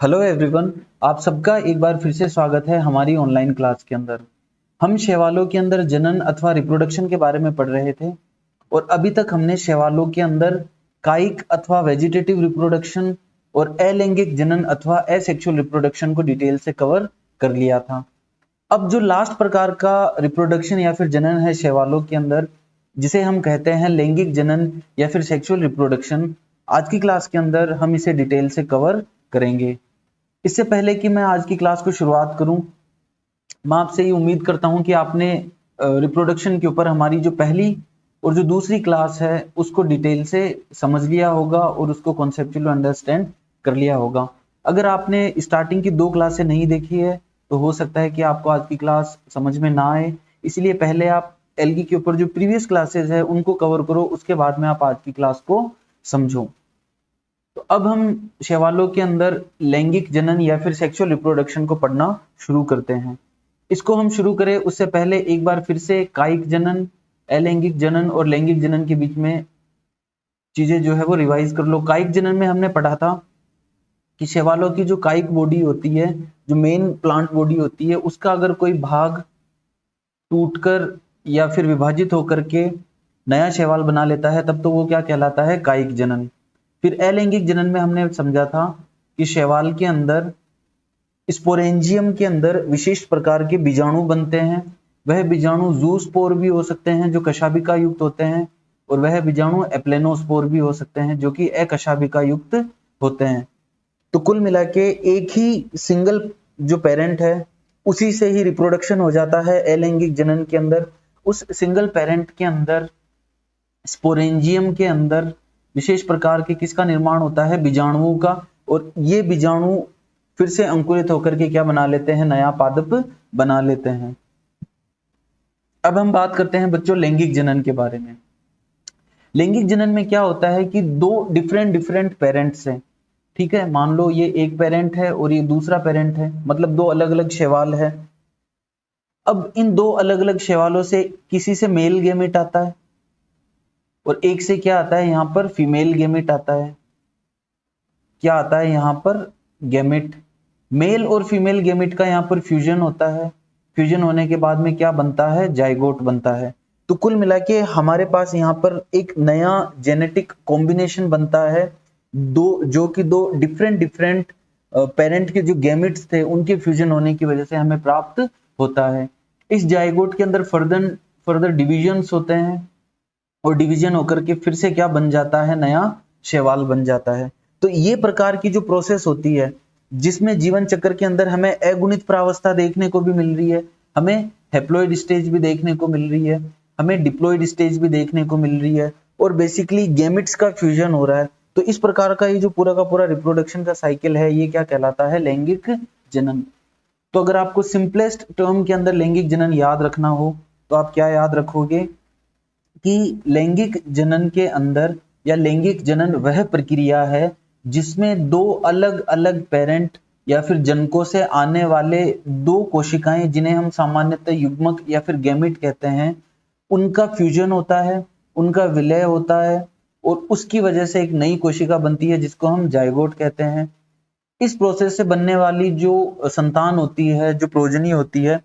Hello everyone, आप सबका एक बार फिर से स्वागत है हमारी ऑनलाइन क्लास के अंदर। हम शैवालों के अंदर जनन अथवा रिप्रोडक्शन के बारे में पढ़ रहे थे और अभी तक हमने शैवालों के अंदर कायिक अथवा वेजिटेटिव रिप्रोडक्शन और अलैंगिक जनन अथवा एसेक्सुअल रिप्रोडक्शन को डिटेल से कवर कर लिया था। अब जो लास्ट प्रकार का रिप्रोडक्शन या फिर जनन है शैवालों के अंदर, जिसे हम कहते हैं लैंगिक जनन या फिर सेक्सुअल रिप्रोडक्शन, आज की क्लास के अंदर हम इसे डिटेल से कवर करेंगे। इससे पहले कि मैं आज की क्लास को शुरुआत करूं, मैं आपसे ये उम्मीद करता हूं कि आपने रिप्रोडक्शन के ऊपर हमारी जो पहली और जो दूसरी क्लास है उसको डिटेल से समझ लिया होगा और उसको कॉन्सेप्चुअली अंडरस्टैंड कर लिया होगा। अगर आपने स्टार्टिंग की 2 क्लासें नहीं देखी है तो हो सकता है कि आपको आज की क्लास समझ में ना आए, इसलिए पहले आप एलगी के ऊपर जो प्रीवियस क्लासेस है उनको कवर करो, उसके बाद में आप आज की क्लास को समझो। तो अब हम शैवालों के अंदर लैंगिक जनन या फिर सेक्सुअल रिप्रोडक्शन को पढ़ना शुरू करते हैं। इसको हम शुरू करें उससे पहले एक बार फिर से कायिक जनन, अलैंगिक जनन और लैंगिक जनन के बीच में चीजें जो है वो रिवाइज कर लो। कायिक जनन में हमने पढ़ा था कि शैवालों की जो कायिक बॉडी होती है, जो मेन प्लांट बॉडी होती है, उसका अगर कोई भाग टूटकर या फिर विभाजित होकर के नया शैवाल बना लेता है तब तो वो क्या कहलाता है, कायिक जनन। फिर अलैंगिक जनन में हमने समझा था कि शैवाल के अंदर स्पोरेंजियम के अंदर विशिष्ट प्रकार के बीजाणु बनते हैं। वह बीजाणु जूस्पोर भी हो सकते हैं जो कशाभिका युक्त होते हैं, और वह बीजाणु एप्लेनोस्पोर भी हो सकते हैं जो कि अकशाभिका युक्त होते हैं। तो कुल मिला के एक ही सिंगल जो पेरेंट है उसी से ही रिप्रोडक्शन हो जाता है अलैंगिक जनन के अंदर। उस सिंगल पेरेंट के अंदर स्पोरेंजियम के अंदर विशेष प्रकार के किसका निर्माण होता है, बीजाणुओं का, और ये बीजाणु फिर से अंकुरित होकर के क्या बना लेते हैं, नया पादप बना लेते हैं। अब हम बात करते हैं बच्चों लैंगिक जनन के बारे में। लैंगिक जनन में क्या होता है कि दो डिफरेंट पेरेंट्स हैं, ठीक है। मान लो ये एक पेरेंट है और ये दूसरा पेरेंट है, मतलब दो अलग अलग शैवाल है। अब इन दो अलग अलग शैवालों से किसी से मेल गेमेट आता है और एक से क्या आता है, यहां पर फीमेल गेमेट आता है। क्या आता है यहां पर, गेमेट। मेल और फीमेल गेमेट का यहां पर फ्यूजन होता है। फ्यूजन होने के बाद में क्या बनता है, जाइगोट बनता है। तो कुल मिला के हमारे पास यहाँ पर एक नया जेनेटिक कॉम्बिनेशन बनता है, दो जो कि दो डिफरेंट पेरेंट के जो गैमेट्स थे उनके फ्यूजन होने की वजह से हमें प्राप्त होता है। इस जाइगोट के अंदर फर्दर डिविजन्स होते हैं और डिवीजन होकर के फिर से क्या बन जाता है, नया शैवाल बन जाता है। तो ये प्रकार की जो प्रोसेस होती है जिसमें जीवन चक्र के अंदर हमें अगुणित प्रावस्था देखने को भी मिल रही है, हमें हेप्लॉइड स्टेज भी देखने को मिल रही है, हमें डिप्लॉइड स्टेज भी देखने को मिल रही है, और बेसिकली गैमेट्स का फ्यूजन हो रहा है। तो इस प्रकार का ये जो पूरा का पूरा रिप्रोडक्शन का साइकिल है ये क्या कहलाता है, लैंगिक जनन। तो अगर आपको सिंपलेस्ट टर्म के अंदर लैंगिक जनन याद रखना हो तो आप क्या याद रखोगे कि लैंगिक जनन के अंदर या लैंगिक जनन वह प्रक्रिया है जिसमें दो अलग अलग पेरेंट या फिर जनकों से आने वाले दो कोशिकाएं, जिन्हें हम सामान्यतः युग्मक या फिर गैमेट कहते हैं, उनका फ्यूजन होता है, उनका विलय होता है और उसकी वजह से एक नई कोशिका बनती है जिसको हम जाइगोट कहते हैं। इस प्रोसेस से बनने वाली जो संतान होती है, जो प्रोजनी होती है,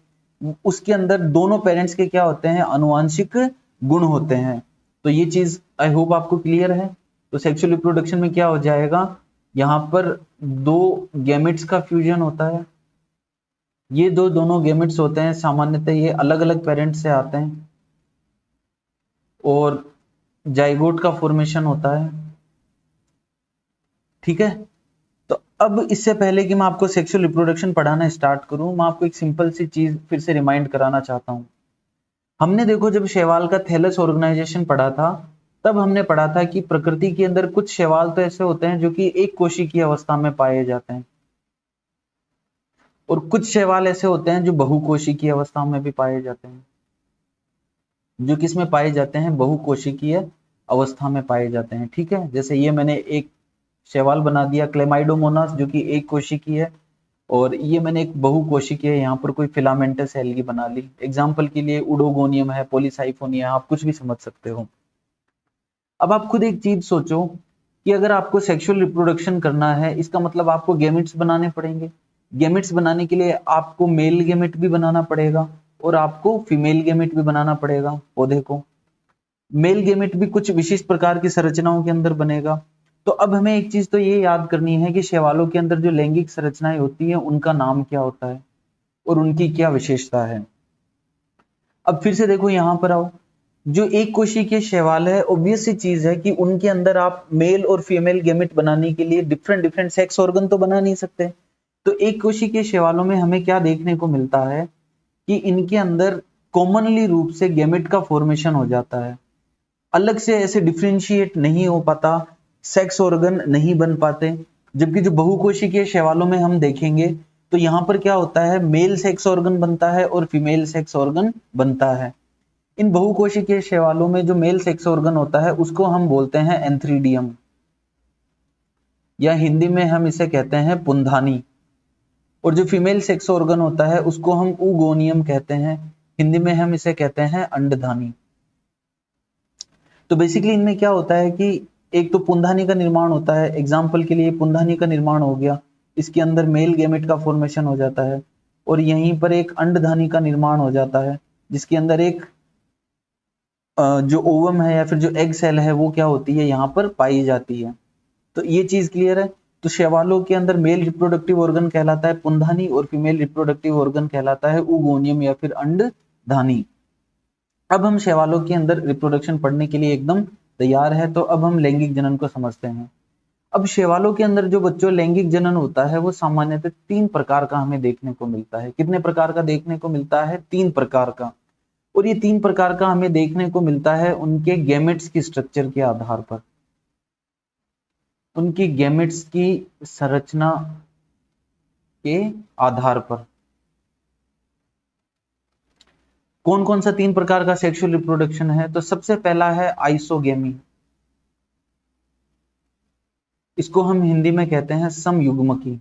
उसके अंदर दोनों पेरेंट्स के क्या होते हैं, अनुवांशिक गुण होते हैं। तो ये चीज आई होप आपको क्लियर है। तो सेक्सुअल रिप्रोडक्शन में क्या हो जाएगा, यहाँ पर दो गैमेट्स का फ्यूजन होता है। ये दोनों गैमेट्स होते हैं, सामान्यतः ये अलग अलग पेरेंट्स से आते हैं और जाइगोट का फॉर्मेशन होता है, ठीक है। तो अब इससे पहले कि मैं आपको सेक्सुअल रिप्रोडक्शन पढ़ाना स्टार्ट करूं, मैं आपको एक सिंपल सी चीज फिर से रिमाइंड कराना चाहता हूं। हमने देखो जब शैवाल का थैलस ऑर्गेनाइजेशन पढ़ा था तब हमने पढ़ा था कि प्रकृति के अंदर कुछ शैवाल तो ऐसे होते हैं जो कि एक कोशी की अवस्था में पाए जाते हैं और कुछ शैवाल ऐसे होते हैं जो बहुकोशी की अवस्था में भी पाए जाते हैं। जो किसमें पाए जाते हैं, बहुकोशिकीय अवस्था में पाए जाते हैं, ठीक है। जैसे ये मैंने एक शैवाल बना दिया क्लेमाइडोमोनास जो कि एक कोशिकीय है, और ये मैंने एक बहुकोशिकीय यहाँ पर कोई फिलामेंटस एल्गी बना ली। एग्जाम्पल के लिए उडोगोनियम है, पॉलीसाइफोनिया, आप कुछ भी समझ सकते हो। अब आप खुद एक चीज सोचो कि अगर आपको सेक्सुअल रिप्रोडक्शन करना है, इसका मतलब आपको गैमेट्स बनाने पड़ेंगे। गैमेट्स बनाने के लिए आपको मेल गैमेट भी बनाना पड़ेगा और आपको फीमेल गैमेट भी बनाना पड़ेगा पौधे को। मेल गैमेट भी कुछ विशिष्ट प्रकार की संरचनाओं के अंदर बनेगा। तो अब हमें एक चीज तो ये याद करनी है कि शैवालों के अंदर जो लैंगिक संरचनाएं होती हैं उनका नाम क्या होता है और उनकी क्या विशेषता है। अब फिर से देखो यहाँ पर आओ, जो एक कोशिकीय शैवाल है, ऑब्वियस सी चीज है कि उनके अंदर आप मेल और फीमेल गैमेट बनाने के लिए डिफरेंट डिफरेंट सेक्स ऑर्गन तो बना नहीं सकते। तो एक कोशिकीय शैवालों में हमें क्या देखने को मिलता है कि इनके अंदर कॉमनली रूप से गैमेट का फॉर्मेशन हो जाता है, अलग से ऐसे डिफरेंशिएट नहीं हो पाता, सेक्स ऑर्गन नहीं बन पाते। जबकि जो बहुकोशिकीय शैवालों में हम देखेंगे तो यहाँ पर क्या होता है, मेल सेक्स ऑर्गन बनता है और फीमेल सेक्स ऑर्गन बनता है। इन बहुकोशिकीय शैवालों में जो मेल सेक्स ऑर्गन होता है उसको हम बोलते हैं एंथ्रीडियम, या हिंदी में हम इसे कहते हैं पुंधानी। और जो फीमेल सेक्स ऑर्गन होता है उसको हम ऊगोनियम कहते हैं, हिंदी में हम इसे कहते हैं अंडधानी। तो बेसिकली इनमें क्या होता है कि एक तो पुंधानी का निर्माण होता है, एग्जाम्पल के लिए पुंधानी का निर्माण हो गया, इसके अंदर मेल गैमेट का फॉर्मेशन हो जाता है, और यहीं पर एक अंडधानी का निर्माण हो जाता है जिसके अंदर एक जो ओवम है या फिर जो एग सेल है वो क्या होती है, यहाँ पर पाई जाती है। तो ये चीज क्लियर है। तो शैवालों के अंदर मेल रिप्रोडक्टिव ऑर्गन कहलाता है पुंधानी और फीमेल रिप्रोडक्टिव ऑर्गन कहलाता है ऊगोनियम या फिर अंडधानी। अब हम शैवालों के अंदर रिप्रोडक्शन पढ़ने के लिए एकदम तैयार है, तो अब हम लैंगिक जनन को समझते हैं। अब शैवालों के अंदर जो बच्चों लैंगिक जनन होता है वो सामान्यतः 3 प्रकार का हमें देखने को मिलता है। कितने प्रकार का देखने को मिलता है? 3 प्रकार का। और ये 3 प्रकार का हमें देखने को मिलता है उनके गैमेट्स की स्ट्रक्चर के आधार पर, उनकी गैमेट्स की संरचना के आधार पर। कौन कौन सा 3 प्रकार का सेक्सुअल रिप्रोडक्शन है? तो सबसे पहला है आइसोगेमी, इसको हम हिंदी में कहते हैं समयुग्मकी।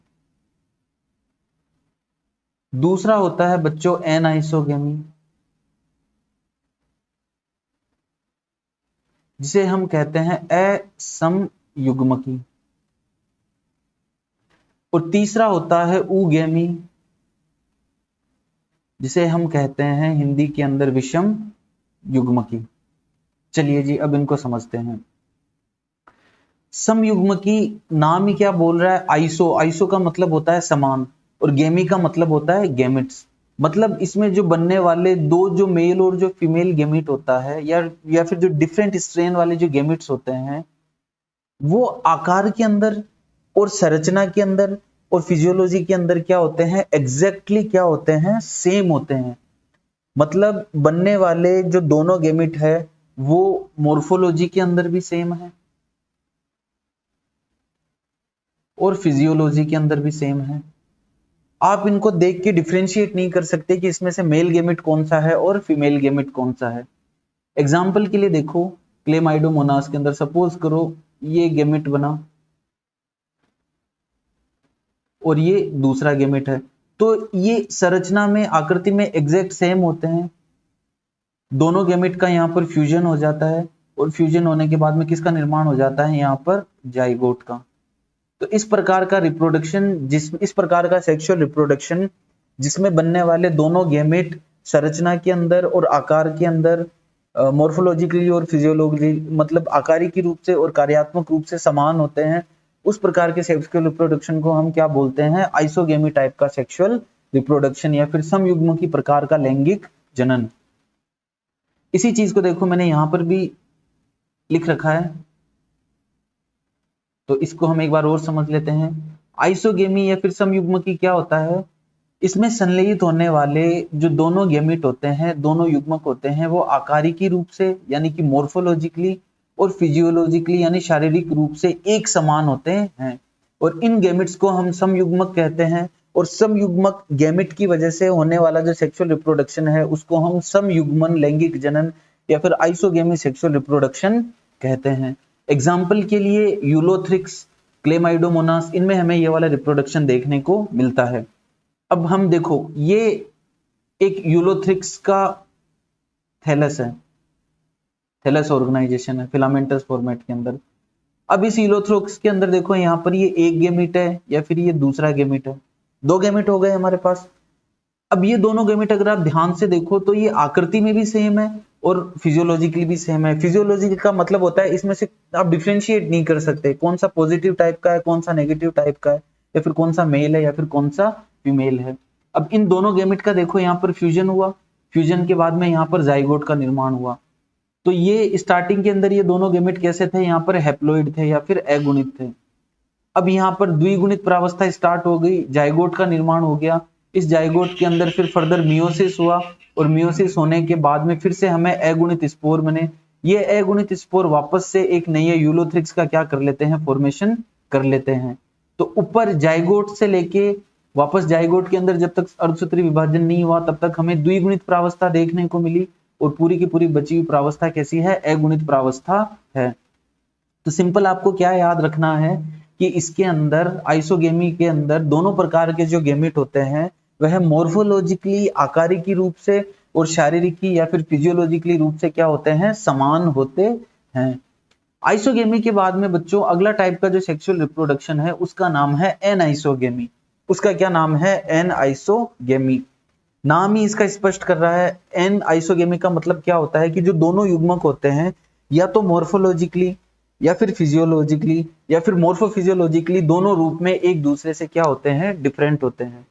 दूसरा होता है बच्चों एनाइसोगेमी, जिसे हम कहते हैं असमयुग्मकी। और तीसरा होता है ऊगेमी, जिसे हम कहते हैं हिंदी के अंदर विषम युग्मकी। चलिए जी अब इनको समझते हैं। समयुग्मकी नाम ही क्या बोल रहा है? आइसो, आइसो का मतलब होता है समान, और गेमी का मतलब होता है गैमेट्स। मतलब इसमें जो बनने वाले दो जो मेल और जो फीमेल गैमेट होता है, या फिर जो डिफरेंट स्ट्रेन वाले जो गैमेट्स होते हैं, वो आकार के अंदर और संरचना के अंदर और फिजियोलॉजी के अंदर क्या होते हैं, एग्जैक्टली क्या होते हैं, सेम होते हैं। मतलब बनने वाले जो दोनों गैमेट है वो मोर्फोलॉजी के अंदर भी सेम है और फिजियोलॉजी के अंदर भी सेम है। आप इनको देख के डिफरेंशिएट नहीं कर सकते कि इसमें से मेल गैमेट कौन सा है और फीमेल गैमेट कौन सा है। एग्जाम्पल के लिए देखो, क्लेमाइडोमोनास के अंदर सपोज करो ये गैमेट बना और ये दूसरा गैमेट है, तो ये संरचना में आकृति में एग्जैक्ट सेम होते हैं। दोनों गैमेट का यहाँ पर फ्यूजन हो जाता है और फ्यूजन होने के बाद में किसका निर्माण हो जाता है, यहाँ पर जाइगोट का। तो इस प्रकार का रिप्रोडक्शन, इस प्रकार का सेक्सुअल रिप्रोडक्शन जिसमें बनने वाले दोनों गैमेट संरचना के अंदर और आकार के अंदर मॉर्फोलॉजिकली और फिजियोलॉजी मतलब आकारिकी रूप से और कार्यात्मक रूप से समान होते हैं, उस प्रकार के सेक्सुअल रिप्रोडक्शन को हम क्या बोलते हैं, आइसोगेमी टाइप का सेक्सुअल रिप्रोडक्शन या फिर समयुग्मकी प्रकार का लैंगिक जनन। इसी चीज को देखो मैंने यहां पर भी लिख रखा है, तो इसको हम एक बार और समझ लेते हैं। आइसोगेमी या फिर समयुग्मकी क्या होता है? इसमें संलयित होने वाले जो दोनों गैमेट होते हैं, दोनों युग्मक होते हैं, वो आकारिकी रूप से यानी कि मोर्फोलॉजिकली और फिजियोलॉजिकली यानी शारीरिक रूप से एक समान होते हैं, और इन गैमेट्स को हम समयुग्मक कहते हैं। और समयुग्मक गैमेट की वजह से होने वाला जो सेक्सुअल रिप्रोडक्शन है उसको हम समयुग्मन लैंगिक जनन या फिर आइसोगेमी सेक्सुअल रिप्रोडक्शन कहते हैं। एग्जाम्पल के लिए यूलोथ्रिक्स, क्लेमाइडोमोनास, इनमें हमें ये वाला रिप्रोडक्शन देखने को मिलता है। अब हम देखो ये एक यूलोथ्रिक्स का थैलस है, थैलस ऑर्गेनाइजेशन है फिलामेंटस फॉर्मेट के अंदर। अब इस यूलोथ्रोक्स के अंदर देखो यहाँ पर ये एक गेमिट है या फिर ये दूसरा गेमिट है, दो गेमिट हो गए हमारे पास। अब ये दोनों गेमिट अगर आप ध्यान से देखो तो ये आकृति में भी सेम है और फिजियोलॉजिकली भी सेम है। फिजियोलॉजी का मतलब होता है इसमें से आप डिफरेंशिएट नहीं कर सकते कौन सा पॉजिटिव टाइप का है, कौन सा नेगेटिव टाइप का है, या फिर कौन सा मेल है या फिर कौन सा फीमेल है। अब इन दोनों गेमिट का देखो यहाँ पर फ्यूजन हुआ, फ्यूजन के बाद में यहाँ पर जाइगोट का निर्माण हुआ। तो ये स्टार्टिंग के अंदर ये दोनों गेमिट कैसे थे, यहाँ पर हैप्लॉइड थे या फिर अगुणित थे। अब यहाँ पर द्विगुणित प्रावस्था स्टार्ट हो गई, जाइगोट का निर्माण हो गया। इस जाइगोट के अंदर फिर फर्दर मियोसिस हुआ और मियोसिस होने के बाद में फिर से हमें अगुणित स्पोर बने। ये अगुणित स्पोर वापस से एक नए यूलोथ्रिक्स का क्या कर लेते हैं, फॉर्मेशन कर लेते हैं। तो ऊपर जाइगोट से लेके वापस जाइगोट के अंदर जब तक अर्धसूत्री विभाजन नहीं हुआ तब तक हमें द्विगुणित प्रावस्था देखने को मिली और पूरी की पूरी बची हुई प्रावस्था कैसी है, अगुणित प्रावस्था है। तो सिंपल आपको क्या याद रखना है कि इसके अंदर आइसोगेमी के अंदर दोनों प्रकार के जो गेमिट होते हैं वह मोर्फोलॉजिकली आकारिकी रूप से और शारीरिकी या फिर फिजियोलॉजिकली रूप से क्या होते हैं, समान होते हैं। आइसोगेमी के बाद में बच्चों अगला टाइप का जो सेक्सुअल रिप्रोडक्शन है उसका नाम है एनआइसोगेमी। उसका क्या नाम है, एनआइसोगेमी। नाम ही इसका स्पष्ट कर रहा है। एन आइसोगेमी का मतलब क्या होता है कि जो दोनों युग्मक होते हैं या तो मोर्फोलॉजिकली या फिर फिजियोलॉजिकली या फिर मोर्फोफिजियोलॉजिकली दोनों रूप में एक दूसरे से क्या होते हैं, डिफरेंट होते हैं।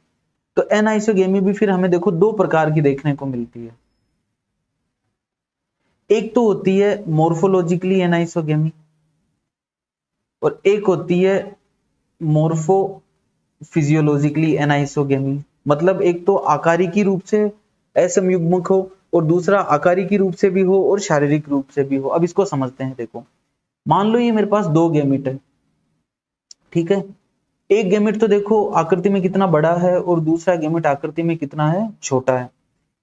तो एन आइसोगेमी भी फिर हमें देखो दो प्रकार की देखने को मिलती है। एक तो होती है मोर्फोलॉजिकली एन आइसोगेमी और एक होती है मोर्फो फिजियोलॉजिकली एनाइसोगेमी। मतलब एक तो आकारिकी रूप से असमयुग्मक हो और दूसरा आकारिकी रूप से भी हो और शारीरिक रूप से भी हो। अब इसको समझते हैं। देखो मान लो ये मेरे पास दो गेमिट है, ठीक है। एक गेमिट तो देखो आकृति में कितना बड़ा है और दूसरा गेमिट आकृति में कितना है, छोटा है।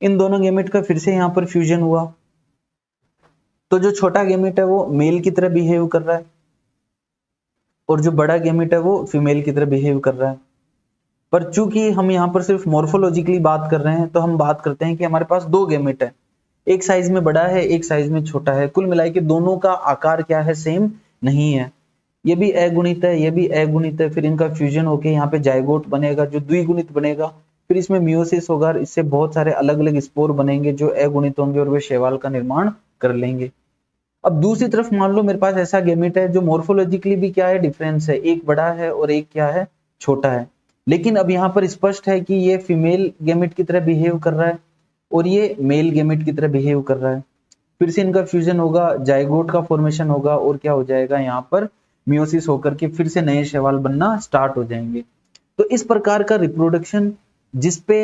इन दोनों गेमिट का फिर से यहाँ पर फ्यूजन हुआ तो जो छोटा गेमिट है वो मेल की तरह बिहेव कर रहा है और जो बड़ा गेमिट है वो फीमेल की तरह बिहेव कर रहा है। पर चूंकि हम यहाँ पर सिर्फ मोर्फोलॉजिकली बात कर रहे हैं तो हम बात करते हैं कि हमारे पास दो गेमिट है, एक साइज में बड़ा है एक साइज में छोटा है। कुल मिलाकर के दोनों का आकार क्या है, सेम नहीं है। ये भी अगुणित है, ये भी अगुणित है। फिर इनका फ्यूजन होकर यहाँ पे जाइगोट बनेगा जो द्विगुणित बनेगा। फिर इसमें मियोसिस होगा, इससे बहुत सारे अलग अलग स्पोर बनेंगे जो अगुणित होंगे और वे शैवाल का निर्माण कर लेंगे। अब दूसरी तरफ मान लो मेरे पास ऐसा गेमिट है जो मोर्फोलॉजिकली भी क्या है, डिफरेंस है, एक बड़ा है और एक क्या है, छोटा है। लेकिन अब यहाँ पर स्पष्ट है कि ये फीमेल गेमिट की तरह बिहेव कर रहा है और ये मेल गेमिट की तरह बिहेव कर रहा है। फिर से इनका फ्यूजन होगा, जाइगोट का फॉर्मेशन होगा और क्या हो जाएगा, यहाँ पर मियोसिस होकर के फिर से नए शैवाल बनना स्टार्ट हो जाएंगे। तो इस प्रकार का रिप्रोडक्शन जिसपे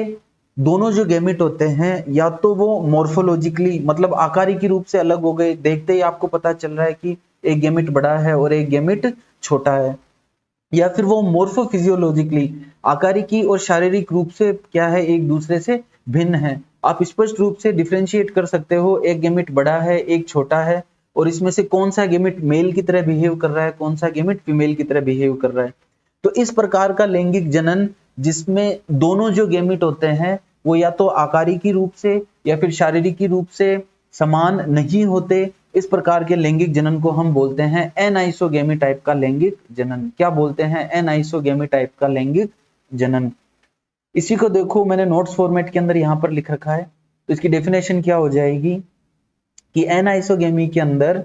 दोनों जो गेमिट होते हैं या तो वो मोर्फोलॉजिकली मतलब आकारिकी रूप से अलग हो गए, देखते ही आपको पता चल रहा है कि एक गेमिट बड़ा है और एक गेमिट छोटा है, या फिर वो मोर्फोफिजियोलॉजिकली आकारिकी और शारीरिक रूप से क्या है, एक दूसरे से भिन्न है। आप स्पष्ट रूप से डिफरेंशिएट कर सकते हो, एक गेमिट बड़ा है एक छोटा है और इसमें से कौन सा गेमिट मेल की तरह बिहेव कर रहा है, कौन सा गेमिट फीमेल की तरह बिहेव कर रहा है। तो इस प्रकार का लैंगिक जनन जिसमें दोनों जो गेमिट होते हैं वो या तो आकारिकी रूप से या फिर शारीरिकी रूप से समान नहीं होते, इस प्रकार के लैंगिक जनन को हम बोलते हैं एनाइसोगेमी टाइप का लैंगिक जनन। क्या बोलते हैं, एनाइसोगेमी टाइप का लैंगिक जनन। इसी को देखो मैंने नोट्स फॉर्मेट के अंदर यहाँ पर लिख रखा है। तो इसकी डेफिनेशन क्या हो जाएगी कि एनाइसोगेमी के अंदर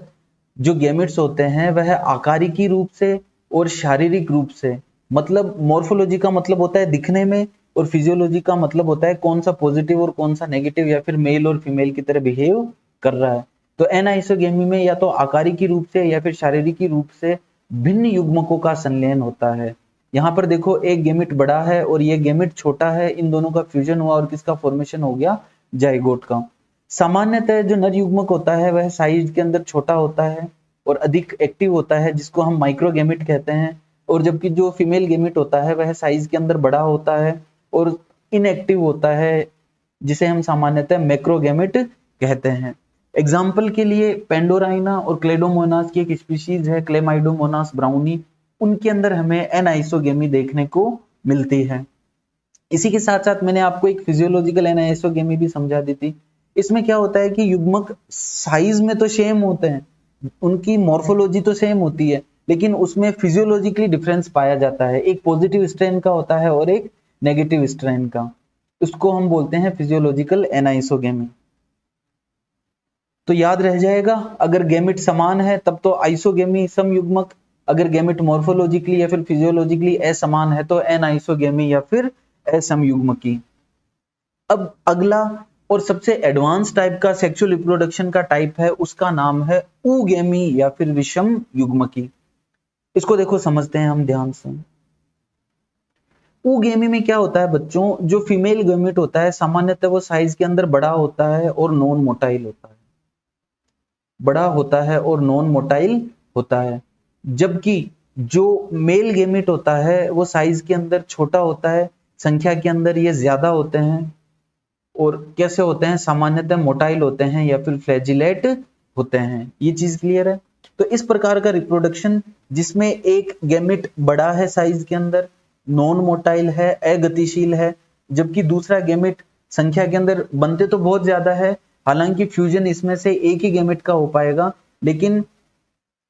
जो गेमिट्स होते हैं वह आकारिकी रूप से और शारीरिक रूप से, मतलब मोर्फोलॉजी का मतलब होता है दिखने में और फिजियोलॉजी का मतलब होता है कौन सा पॉजिटिव और कौन सा नेगेटिव या फिर मेल और फीमेल की तरह बिहेव कर रहा है। तो एनाइसोगेमी में या तो आकारिकी रूप से या फिर शारीरिकी रूप से भिन्न युग्मकों का संलयन होता है। यहाँ पर देखो एक गेमिट बड़ा है और ये गेमिट छोटा है, इन दोनों का फ्यूजन हुआ और किसका फॉर्मेशन हो गया, जाइगोट का। सामान्यतः जो नर युग्मक होता है वह साइज के अंदर छोटा होता है और अधिक एक्टिव होता है जिसको हम माइक्रोगेमिट कहते हैं, और जबकि जो फीमेल गेमिट होता है वह साइज के अंदर बड़ा होता है और इनएक्टिव होता है जिसे हम सामान्यतः मैक्रोगेमिट कहते हैं। एग्जाम्पल के लिए पेंडोराइना और क्लेडोमोनास की एक स्पीशीज है क्लेमाइडोमोनास ब्राउनी, उनके अंदर हमें एनाइसोगेमी देखने को मिलती है। इसी के साथ साथ मैंने आपको एक फिजियोलॉजिकल एनाइसोगेमी भी समझा दी थी। इसमें क्या होता है कि युग्मक साइज में तो सेम होते हैं, उनकी मॉर्फोलॉजी तो सेम होती है, लेकिन उसमें फिजियोलॉजिकली डिफरेंस पाया जाता है, एक पॉजिटिव स्ट्रेन का होता है और एक नेगेटिव स्ट्रेन का। उसको हम बोलते हैं फिजियोलॉजिकल एनाइसोगेमी। तो याद रह जाएगा, अगर गैमेट समान है तब तो आइसोगेमी समयुग्मक, अगर गैमेट मॉर्फोलॉजिकली या फिर फिजियोलॉजिकली असमान है तो एनाइसोगेमी या फिर असमयुग्मकी। अब अगला और सबसे एडवांस टाइप का सेक्सुअल रिप्रोडक्शन का टाइप है, उसका नाम है ऊगेमी या फिर विषम युग्मकी। इसको देखो समझते हैं हम ध्यान से। ऊगेमी में क्या होता है बच्चों, जो फीमेल गैमेट होता है सामान्यतः वो साइज के अंदर बड़ा होता है और नॉन मोटाइल होता है, बड़ा होता है और नॉन मोटाइल होता है, जबकि जो मेल गैमेट होता है वो साइज के अंदर छोटा होता है, संख्या के अंदर ये ज्यादा होते हैं और कैसे होते हैं, सामान्यतः मोटाइल होते हैं या फिर फ्लैजिलेट होते हैं। ये चीज क्लियर है। तो इस प्रकार का रिप्रोडक्शन जिसमें एक गैमेट बड़ा है साइज के अंदर, नॉन मोटाइल है, अगतिशील है, जबकि दूसरा गैमेट संख्या के अंदर बनते तो बहुत ज्यादा है, हालांकि फ्यूजन इसमें से एक ही गैमेट का हो पाएगा, लेकिन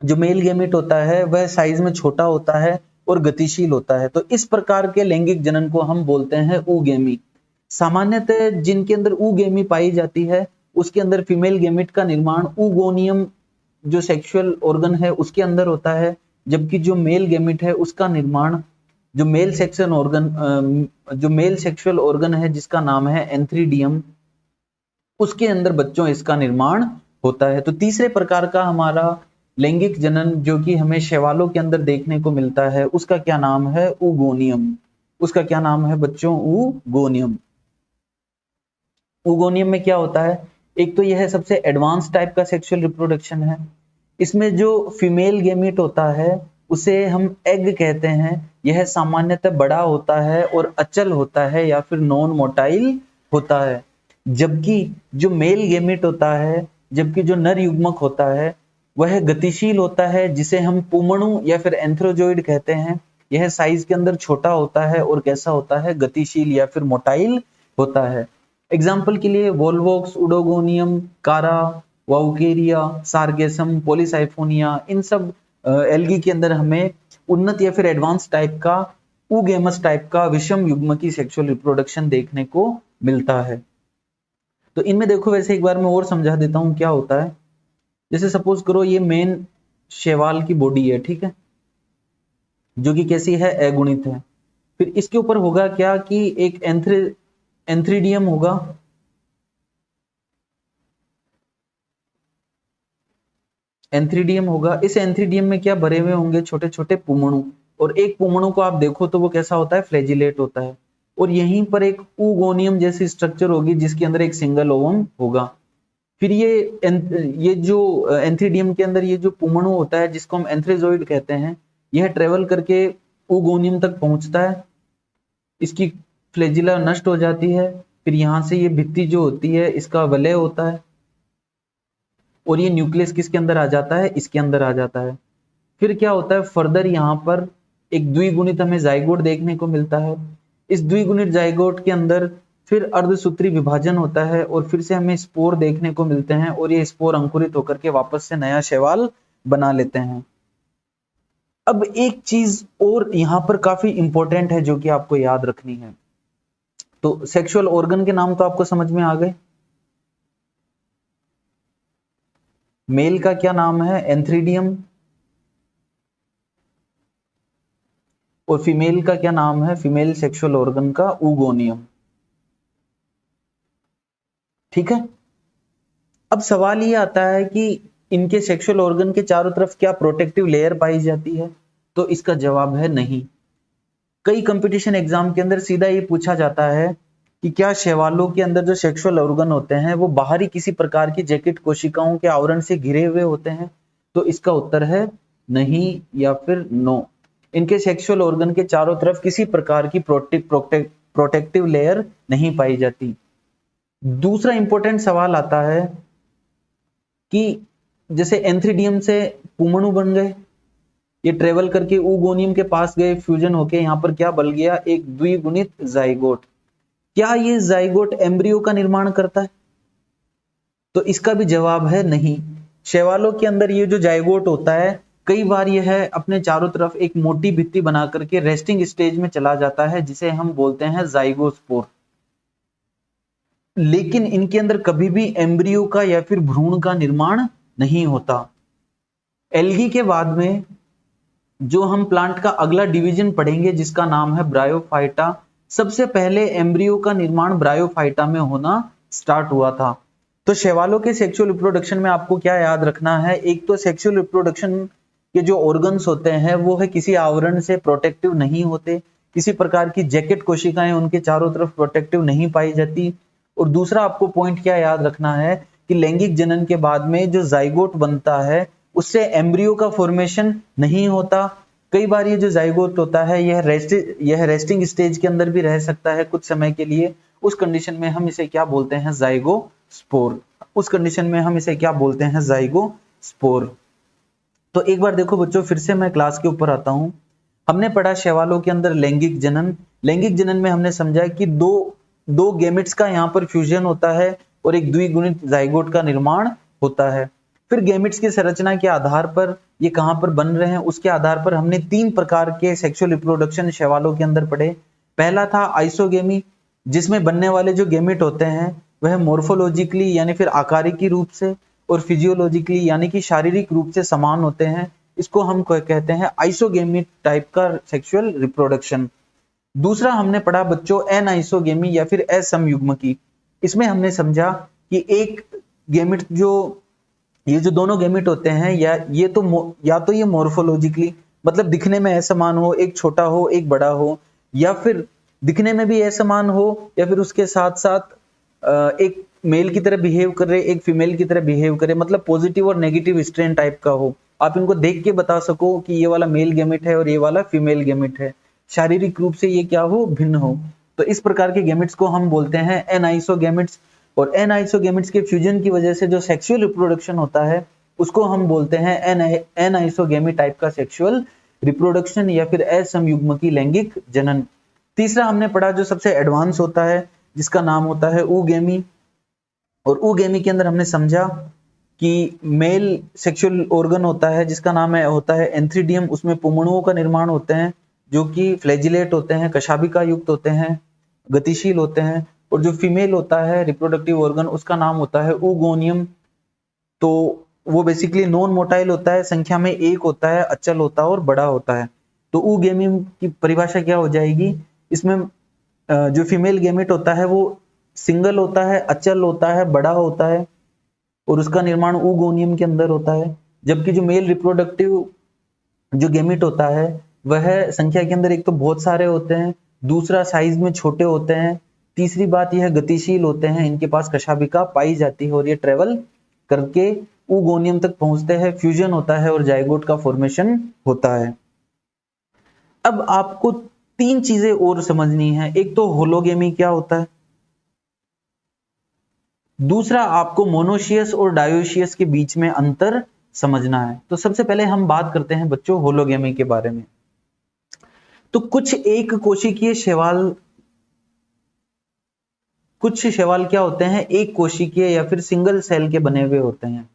जो मेल गैमेट होता है वह साइज में छोटा होता है और गतिशील होता है। तो इस प्रकार के लैंगिक जनन को हम बोलते हैं ऊगेमी। सामान्यतः जिनके अंदर ऊगेमी पाई जाती है उसके अंदर फीमेल गैमेट का निर्माण ऊगोनियम जो सेक्सुअल ऑर्गन है उसके अंदर होता है, जबकि जो मेल गैमेट है उसका निर्माण जो मेल सेक्सुअल ऑर्गन है जिसका नाम है एंथ्रीडियम, उसके अंदर बच्चों इसका निर्माण होता है। तो तीसरे प्रकार का हमारा लैंगिक जनन जो कि हमें शैवालों के अंदर देखने को मिलता है उसका क्या नाम है, ऊगोनियम। उसका क्या नाम है बच्चों, ऊगोनियम। ऊगोनियम में क्या होता है, एक तो यह सबसे एडवांस टाइप का सेक्सुअल रिप्रोडक्शन है, इसमें जो फीमेल गैमेट होता है उसे हम एग कहते हैं, यह सामान्यतः बड़ा होता है और अचल होता है या फिर नॉन मोटाइल होता है, जबकि जो मेल गैमेट होता है, जबकि जो नर युग्मक होता है वह गतिशील होता है, जिसे हम पुमणु या फिर एंथ्रोजोइड कहते हैं। यह साइज के अंदर छोटा होता है और कैसा होता है, गतिशील या फिर मोटाइल होता है। एग्जाम्पल के लिए वोल्वोक्स, उडोगोनियम, कारा, वाउकेरिया, सार्गेसम, पॉलीसाइफोनिया, इन सब एल्गी के अंदर हमें उन्नत या फिर एडवांस टाइप का ऊगेमस टाइप का विषम युग्मकी सेक्सुअल रिप्रोडक्शन देखने को मिलता है। तो इनमें देखो, वैसे एक बार मैं और समझा देता हूं क्या होता है। जैसे सपोज करो ये मेन शैवाल की बॉडी है, ठीक है, जो कि कैसी है, अगुणित है। फिर इसके ऊपर होगा क्या कि एक एंथ्रीडियम होगा, एंथ्रीडियम होगा। इस एंथ्रीडियम में क्या भरे हुए होंगे, छोटे छोटे पुमणु, और एक पुमणु को आप देखो तो वो कैसा होता है, फ्लैजिलेट होता है। और यहीं पर एक ऊगोनियम जैसी स्ट्रक्चर होगी जिसके अंदर एक सिंगल ओवम होगा। फिर ये जो एंथ्रीडियम के अंदर ये जो पुमणु होता है जिसको हम एंथ्रेजोइड कहते हैं, यह ट्रेवल करके ऊगोनियम तक पहुंचता है, इसकी फ्लैजिला नष्ट हो जाती है, फिर यहां से ये भित्ति जो होती है इसका विलय होता है और ये न्यूक्लियस किसके अंदर आ जाता है, इसके अंदर आ जाता है। फिर क्या होता है, फर्दर यहाँ पर एक द्विगुणित हमें जाइगोट देखने को मिलता है। इस द्विगुणित जाइगोट के अंदर फिर अर्धसूत्री विभाजन होता है और फिर से हमें स्पोर देखने को मिलते हैं और ये स्पोर अंकुरित होकर के वापस से नया शैवाल बना लेते हैं। अब एक चीज और यहाँ पर काफी इंपॉर्टेंट है जो कि आपको याद रखनी है। तो सेक्सुअल ऑर्गन के नाम तो आपको समझ में आ गए। मेल का क्या नाम है, एंथ्रीडियम, और फीमेल का क्या नाम है, फीमेल सेक्सुअल ऑर्गन का ऊगोनियम। ठीक है। अब सवाल ये आता है कि इनके सेक्सुअल ऑर्गन के चारों तरफ क्या प्रोटेक्टिव लेयर पाई जाती है, तो इसका जवाब है नहीं। कई कंपटीशन एग्जाम के अंदर सीधा ये पूछा जाता है कि क्या शैवालों के अंदर जो सेक्सुअल ऑर्गन होते हैं वो बाहरी किसी प्रकार की जैकेट कोशिकाओं के आवरण से घिरे हुए होते हैं, तो इसका उत्तर है नहीं या फिर नो। इनके सेक्सुअल ऑर्गन के चारों तरफ किसी प्रकार की प्रोटेक्टिव लेयर नहीं पाई जाती। दूसरा इंपॉर्टेंट सवाल आता है कि जैसे एंथ्रीडियम से पुमणु बन गए, ये ट्रेवल करके ऊगोनियम के पास गए, फ्यूजन होके यहाँ पर क्या बन गया, एक द्विगुणित जाइगोट। क्या ये जाइगोट एम्ब्रियो का निर्माण करता है, तो इसका भी जवाब है नहीं। शैवालों के अंदर ये जो जाइगोट होता है कई बार यह अपने चारों तरफ एक मोटी भित्ति बना करके रेस्टिंग स्टेज में चला जाता है, जिसे हम बोलते हैं जाइगोस्पोर। लेकिन इनके अंदर कभी भी एम्ब्रियो का या फिर भ्रूण का निर्माण नहीं होता। एल्गी के बाद में जो हम प्लांट का अगला डिवीजन पढ़ेंगे जिसका नाम है ब्रायोफाइटा, सबसे पहले एम्ब्रियो का निर्माण ब्रायोफाइटा में होना स्टार्ट हुआ था। तो शैवालों के सेक्सुअल रिप्रोडक्शन में आपको क्या याद रखना है, एक तो सेक्सुअल रिप्रोडक्शन के जो ऑर्गन्स होते हैं वो है किसी आवरण से प्रोटेक्टिव नहीं होते, किसी प्रकार की जैकेट कोशिकाएं उनके चारों तरफ प्रोटेक्टिव नहीं पाई जाती। और दूसरा आपको पॉइंट क्या याद रखना है कि लैंगिक जनन के बाद में जो जाइगोट बनता है उससे एम्ब्रियो का फॉर्मेशन नहीं होता। कई बार ये जो जाइगोट होता है यह रेस्टिंग स्टेज के अंदर भी रह सकता है कुछ समय के लिए। उस कंडीशन में हम इसे क्या बोलते हैं, जाइगोस्पोर। उस कंडीशन में हम इसे क्या बोलते हैं, जाइगोस्पोर। तो एक बार देखो बच्चों, फिर से मैं क्लास के ऊपर आता हूं। हमने पढ़ा शैवालों के अंदर लैंगिक जनन। लैंगिक जनन में हमने समझा कि दो गैमेट्स का यहाँ पर फ्यूजन होता है और एक द्विगुणित जाइगोट का निर्माण होता है। फिर गैमेट्स की संरचना के आधार पर ये कहां पर बन रहे हैं उसके आधार पर हमने 3 प्रकार के सेक्सुअल रिप्रोडक्शन शैवालों के अंदर पढ़े। पहला था आइसोगेमी, जिसमें बनने वाले जो गैमेट होते हैं वह मोर्फोलॉजिकली यानी फिर आकारिकी रूप से और फिजियोलॉजिकली यानी कि शारीरिक रूप से समान होते हैं। इसको हम कहते हैं आइसोगेमी टाइप का सेक्सुअल रिप्रोडक्शन। दूसरा हमने पढ़ा बच्चों एनाइसोगेमी या फिर असमयुग्मकी। इसमें हमने समझा कि एक गैमेट ये जो दोनों गैमेट होते हैं या तो ये मोर्फोलॉजिकली मतलब दिखने में असमान हो, एक छोटा हो एक बड़ा हो, या फिर दिखने में भी असमान हो या फिर उसके साथ साथ एक मेल की तरह बिहेव करे एक फीमेल की तरह बिहेव करे, मतलब पॉजिटिव और नेगेटिव स्ट्रेन टाइप का हो। आप इनको देख के बता सको कि ये वाला मेल गैमेट है और ये वाला फीमेल गैमेट है, शारीरिक रूप से ये क्या हो, भिन्न हो। तो इस प्रकार के गैमेट्स को हम बोलते हैं एनाइसोगैमेट्स। और एनाइसोगैमेट्स के फ्यूजन की वजह से जो सेक्सुअल रिप्रोडक्शन होता है उसको हम बोलते हैं एनाइसोगेमी टाइप का सेक्सुअल रिप्रोडक्शन या फिर असमयुग्मकी लैंगिक जनन। तीसरा हमने पढ़ा जो सबसे एडवांस होता है जिसका नाम होता है ऊगेमी। और ऊगेमी के अंदर हमने समझा कि मेल सेक्सुअल ऑर्गन होता है जिसका नाम होता है एंथ्रीडियम, उसमें पुमणुओं का निर्माण होते हैं जो कि फ्लैजिलेट होते हैं, कशाभिका युक्त होते हैं, गतिशील होते हैं। और जो फीमेल होता है रिप्रोडक्टिव ऑर्गन उसका नाम होता है ऊगोनियम। तो वो बेसिकली नॉन मोटाइल होता है, संख्या में एक होता है, अचल होता है और बड़ा होता है। तो ऊगेमी की परिभाषा क्या हो जाएगी, इसमें जो फीमेल गैमेट होता है वो सिंगल होता है, अचल होता है, बड़ा होता है और उसका निर्माण ऊगोनियम के अंदर होता है। जबकि जो मेल रिप्रोडक्टिव जो गैमेट होता है वह संख्या के अंदर एक तो बहुत सारे होते हैं, दूसरा साइज में छोटे होते हैं, तीसरी बात यह गतिशील होते हैं, इनके पास कशाभिका पाई जाती है और ये ट्रेवल करके ऊगोनियम तक पहुंचते हैं, फ्यूजन होता है और जाइगोट का फॉर्मेशन होता है। अब आपको 3 चीजें और समझनी है। एक तो होलोगेमी क्या होता है, दूसरा आपको मोनोशियस और डायोशियस के बीच में अंतर समझना है। तो सबसे पहले हम बात करते हैं बच्चों होलोगेमी के बारे में। तो कुछ शैवाल क्या होते हैं, एक कोशिकीय या फिर सिंगल सेल के बने हुए होते हैं।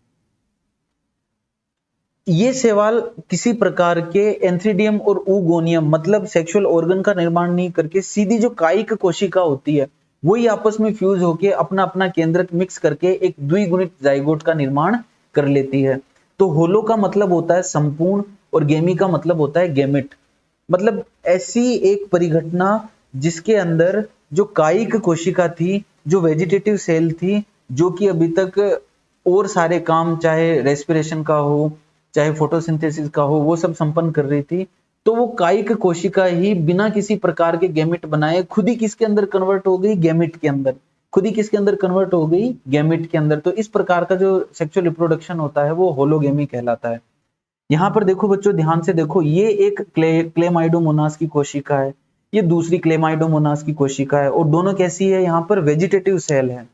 ये शैवाल किसी प्रकार के एंथ्रीडियम और ऊगोनियम मतलब सेक्सुअल ऑर्गन का निर्माण नहीं करके सीधी जो कायिक कोशिका होती है वही आपस में फ्यूज होके अपना अपना केंद्रक मिक्स करके एक द्विगुणित जाइगोट का निर्माण कर लेती है। तो होलो का मतलब होता है संपूर्ण और गेमी का मतलब होता है गैमेट। मतलब ऐसी एक परिघटना जिसके अंदर जो कायिक कोशिका थी, जो वेजिटेटिव सेल थी, जो कि अभी तक और सारे काम चाहे रेस्पिरेशन का हो चाहे फोटोसिंथेसिस का हो वो सब संपन्न कर रही थी, तो वो कायिक कोशिका ही बिना किसी प्रकार के गैमेट बनाए खुद ही किसके अंदर कन्वर्ट हो गई, गैमेट के अंदर। खुद ही किसके अंदर कन्वर्ट हो गई, गैमेट के अंदर। तो इस प्रकार का जो सेक्सुअल रिप्रोडक्शन होता है वो होलोगेमी कहलाता है। यहाँ पर देखो बच्चों, ध्यान से देखो, ये एक क्लेमाइडोमोनास की कोशिका है, ये दूसरी क्लेमाइडोमोनास की कोशिका है और दोनों कैसी है, यहाँ पर वेजिटेटिव सेल है।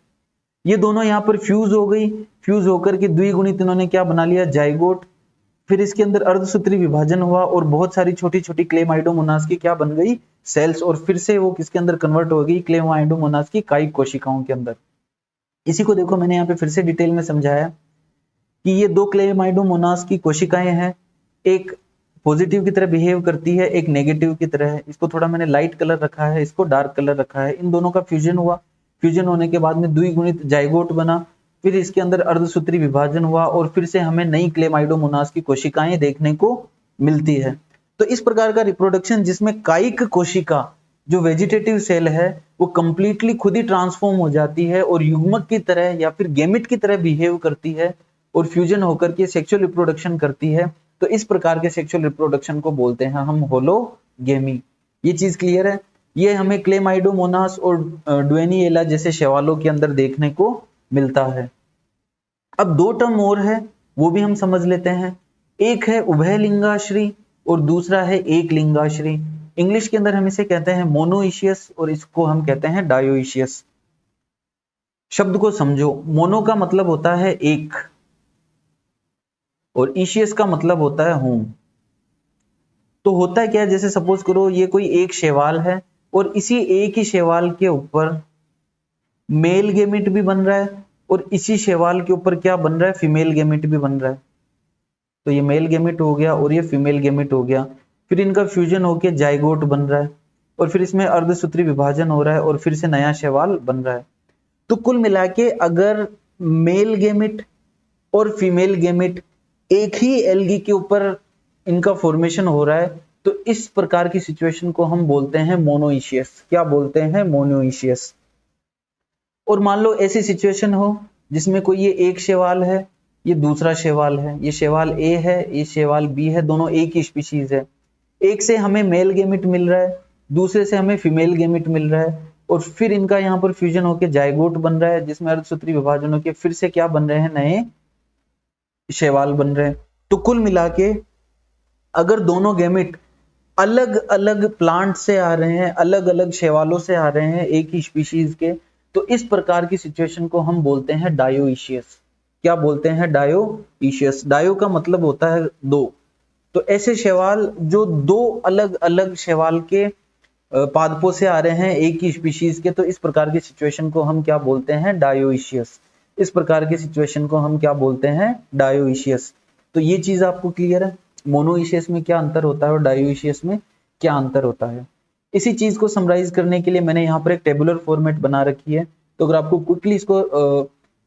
ये दोनों यहाँ पर फ्यूज हो गई, फ्यूज होकर के द्विगुणित इन्होंने क्या बना लिया, जाइगोट। फिर इसके अंदर अर्धसूत्री विभाजन हुआ और बहुत सारी छोटी छोटी क्लेमाइडोमोनास की क्या बन गई, सेल्स। और फिर से वो किसके अंदर कन्वर्ट हो गई, क्लेमाइडोमोनास की कायिक कोशिकाओं के अंदर। इसी को देखो मैंने यहाँ पे फिर से डिटेल में समझाया कि ये 2 क्लेमाइडोमोनास की कोशिकाएं हैं। एक पॉजिटिव की तरह बिहेव करती है, एक नेगेटिव की तरह है। इसको थोड़ा मैंने लाइट कलर रखा है, इसको डार्क कलर रखा है। इन दोनों का फ्यूजन हुआ, फ्यूजन होने के बाद में द्विगुणित जाइगोट बना, फिर इसके अंदर अर्धसूत्री विभाजन हुआ और फिर से हमें नई क्लेमाइडोमोनास की कोशिकाएं देखने को मिलती है। तो इस प्रकार का रिप्रोडक्शन जिसमें कायिक कोशिका जो वेजिटेटिव सेल है वो कंप्लीटली खुद ही ट्रांसफॉर्म हो जाती है और युग्मक की तरह या फिर गेमिट की तरह बिहेव करती है और फ्यूजन होकर के सेक्सुअल रिप्रोडक्शन करती है। तो इस प्रकार के सेक्सुअल रिप्रोडक्शन को बोलते हैं हम होलोगेमी। ये चीज क्लियर है। ये हमें क्लेमाइडोमोनास और ड्वेनिएला जैसे शैवालों के अंदर देखने को मिलता है। अब दो टर्म और है, वो भी हम समझ लेते हैं। एक है उभयलिंगाश्री और दूसरा है एक लिंगाश्री। इंग्लिश के अंदर हम इसे कहते हैं मोनोइशियस और इसको हम कहते हैं डायोइशियस। शब्द को समझो, मोनो का मतलब होता है एक और ईशियस का मतलब होता है होम। तो होता है क्या, जैसे सपोज करो ये कोई एक शैवाल है और इसी एक ही शैवाल के ऊपर मेल गेमिट भी बन रहा है और इसी शैवाल के ऊपर क्या बन रहा है, फीमेल गेमिट भी बन रहा है। तो ये मेल गेमिट हो गया और ये फीमेल गेमिट हो गया, फिर इनका फ्यूजन होकर जाइगोट बन रहा है और फिर इसमें अर्धसूत्री विभाजन हो रहा है और फिर से नया शैवाल बन रहा है। तो कुल मिला के अगर मेल गेमिट और फीमेल गेमिट एक ही एल्गी के ऊपर इनका फॉर्मेशन हो रहा है तो इस प्रकार की सिचुएशन को हम बोलते हैं मोनोइशियस। क्या बोलते हैं, मोनोइशियस। और मान लो ऐसी सिचुएशन हो जिसमें कोई ये एक शैवाल है, ये दूसरा शैवाल है, ये शैवाल ए है, ये शैवाल बी है, दोनों एक ही स्पीशीज है। एक से हमें मेल गेमिट मिल रहा है, दूसरे से हमें फीमेल गेमिट मिल रहा है और फिर इनका यहाँ पर फ्यूजन होकर जाइगोट बन रहा है जिसमें अर्धसूत्री विभाजन होकर फिर से क्या बन रहे हैं, नए शैवाल बन रहे हैं। तो कुल मिला के अगर दोनों गेमिट अलग अलग प्लांट से आ रहे हैं, अलग अलग शैवालों से आ रहे हैं एक ही स्पीशीज के, तो इस प्रकार की सिचुएशन को हम बोलते हैं डायोइशियस। क्या बोलते हैं, डायोइशियस। डायो का मतलब होता है दो। तो ऐसे शैवाल जो दो अलग अलग शैवाल के पादपों से आ रहे हैं एक ही स्पीशीज के, तो इस प्रकार की सिचुएशन को हम क्या बोलते हैं, डायोइशियस। इस प्रकार की सिचुएशन को हम क्या बोलते हैं, डायोइशियस। तो ये चीज आपको क्लियर है, मोनोइशियस में क्या अंतर होता है और डायोइशियस में क्या अंतर होता है। इसी चीज को समराइज करने के लिए मैंने यहाँ पर एक टेबुलर फॉर्मेट बना रखी है। तो अगर आपको क्विकली इसको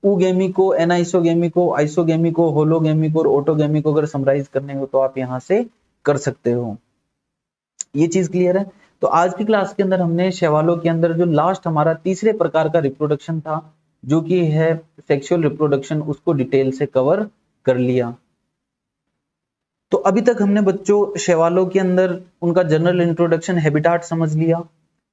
ऊगेमी को, एनाइसोगेमी को, आइसोगेमी को, होलोगेमी को और ऑटोगेमी को अगर समराइज करने हो तो आप यहाँ से कर सकते हो। ये चीज क्लियर है। तो आज की क्लास के अंदर हमने शैवालों के अंदर जो लास्ट हमारा तीसरे प्रकार का रिप्रोडक्शन था जो कि है सेक्सुअल रिप्रोडक्शन, उसको डिटेल से कवर कर लिया। तो अभी तक हमने बच्चों शैवालों के अंदर उनका जनरल इंट्रोडक्शन, हैबिटाट समझ लिया,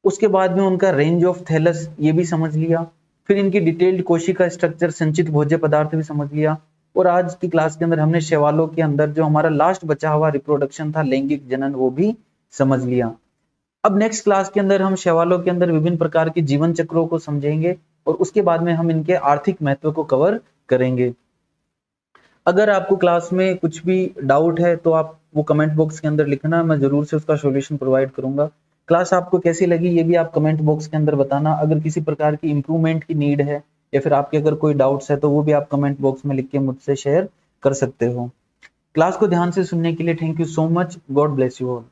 उसके बाद में उनका रेंज ऑफ थैलस ये भी समझ लिया, फिर इनकी डिटेल्ड कोशिका स्ट्रक्चर, संचित भोज्य पदार्थ भी समझ लिया। और आज की क्लास के अंदर हमने शैवालों के अंदर जो हमारा लास्ट बचा हुआ रिप्रोडक्शन था, लैंगिक जनन, वो भी समझ लिया। अब नेक्स्ट क्लास के अंदर हम शैवालों के अंदर विभिन्न प्रकार के जीवन चक्रों को समझेंगे और उसके बाद में हम इनके आर्थिक महत्व को कवर करेंगे। अगर आपको क्लास में कुछ भी डाउट है तो आप वो कमेंट बॉक्स के अंदर लिखना, मैं जरूर से उसका सॉल्यूशन प्रोवाइड करूंगा। क्लास आपको कैसी लगी ये भी आप कमेंट बॉक्स के अंदर बताना। अगर किसी प्रकार की इंप्रूवमेंट की नीड है या फिर आपके अगर कोई डाउट्स है तो वो भी आप कमेंट बॉक्स में लिख के मुझसे शेयर कर सकते हो। क्लास को ध्यान से सुनने के लिए thank you so much. God bless you all.